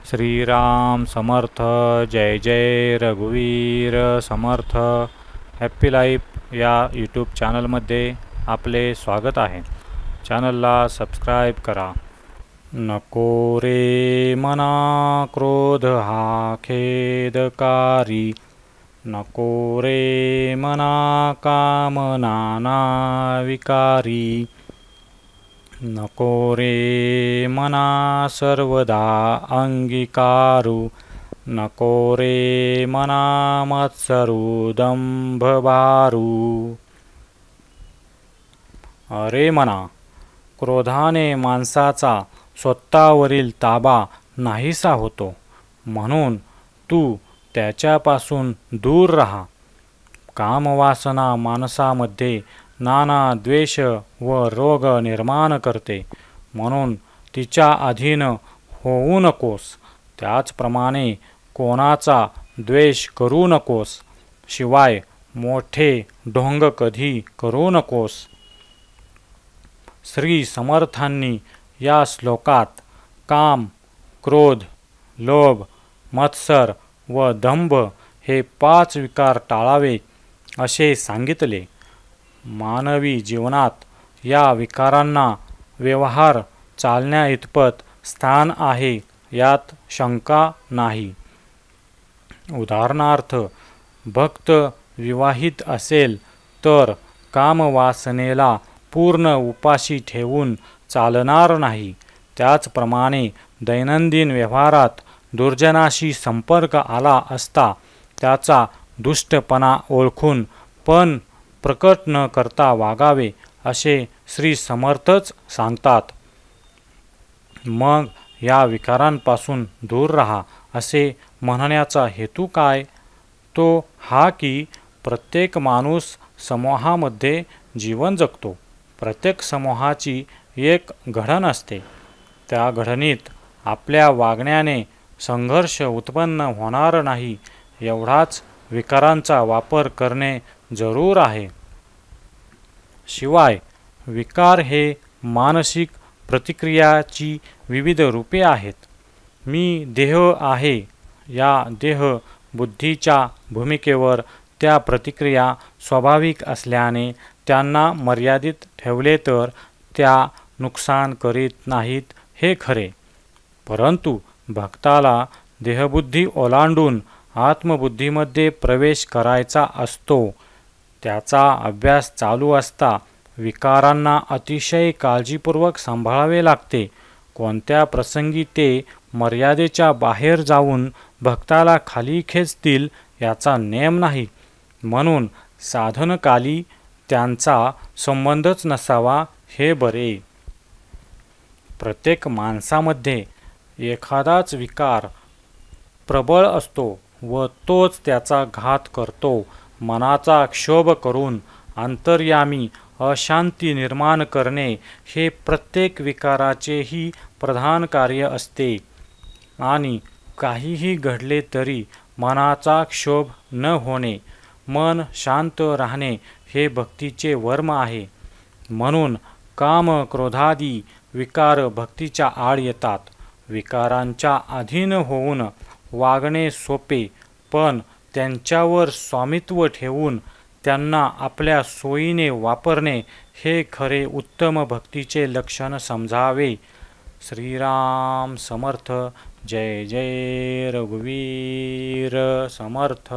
श्रीराम समर्थ, जय जय रघुवीर समर्थ। Happy life या YouTube चॅनलमध्ये आपले स्वागत आहे। चॅनलला सबस्क्राईब करा। नको रे मना क्रोध हा खेदकारी, नको रे मना कामना विकारी, नको रे मना सर्वदा अंगीकारू, नको रे मना मत्सरू दंभभारू। अरे मना, क्रोधाने माणसाचा स्वतःवरील ताबा नाहीसा होतो, म्हणून तू त्याच्यापासून दूर राहा। कामवासना माणसामध्ये नाना द्वेष व रोग निर्माण करते, म्हणून तिच्या अधीन होऊ नकोस। त्याचप्रमाणे कोणाचा द्वेष करू नकोस, शिवाय मोठे ढोंग कधी करू नकोस। श्री समर्थांनी या श्लोकात काम, क्रोध, लोभ, मत्सर व दंभ हे 5 विकार टाळावे असे सांगितले। मानवी जीवनात या विकारांना व्यवहार चालण्याइतपत स्थान आहे, यात शंका नाही। उदाहरणार्थ, भक्त विवाहित असेल तर कामवासनेला पूर्ण उपाशी ठेवून चालणार नाही। त्याचप्रमाणे दैनंदिन व्यवहारात दुर्जनाशी संपर्क आला असता त्याचा दुष्टपणा ओळखून पण प्रकट न करता वागावे असे श्री समर्थच सांगतात। मग या विकारांपासून दूर राहा असे म्हणण्याचा हेतू काय? तो हा की प्रत्येक माणूस समूहामध्ये जीवन जगतो। प्रत्येक समूहाची एक घडण असते। त्या घडणीत आपल्या वागण्याने संघर्ष उत्पन्न होणार नाही, एवढाच विकारांचा वापर करणे जरूर आहे। शिवाय विकार हे मानसिक प्रतिक्रियाची विविध रूपे आहेत। मी देह आहे या देह बुद्धीच्या भूमिकेवर त्या प्रतिक्रिया स्वाभाविक असल्याने त्यांना मर्यादित ठेवले तर त्या नुकसान करीत नाहीत हे खरे, परंतु भक्ताला देहबुद्धी ओलांडून आत्मबुद्धीमध्ये प्रवेश करायचा असतो। त्याचा अभ्यास चालू असता विकारांना अतिशय काळजीपूर्वक सांभाळावे लागते। कोणत्या प्रसंगी ते मर्यादेच्या बाहेर जाऊन भक्ताला खाली खेचतील याचा नेम नाही, म्हणून साधनकाली त्यांचा संबंधच नसावा हे बरे। प्रत्येक माणसामध्ये एखादाच विकार प्रबळ असतो व तोच त्याचा घात करतो। मनाचा क्षोभ करून अंतर्यामी अशांती निर्माण करणे हे प्रत्येक विकाराचेही प्रधान कार्य असते, आणि काहीही घडले तरी मनाचा क्षोभ न होणे, मन शांत राहणे हे भक्तीचे वर्म आहे। म्हणून काम, क्रोधादी विकार भक्तीच्या आड येतात। विकारांच्या अधीन होऊन वागणे सोपे, पण त्यांच्यावर स्वामित्व ठेवून त्यांना आपल्या सोयीने वापरणे हे खरे उत्तम भक्तीचे लक्षण समजावे। श्रीराम समर्थ, जय जय रघुवीर समर्थ।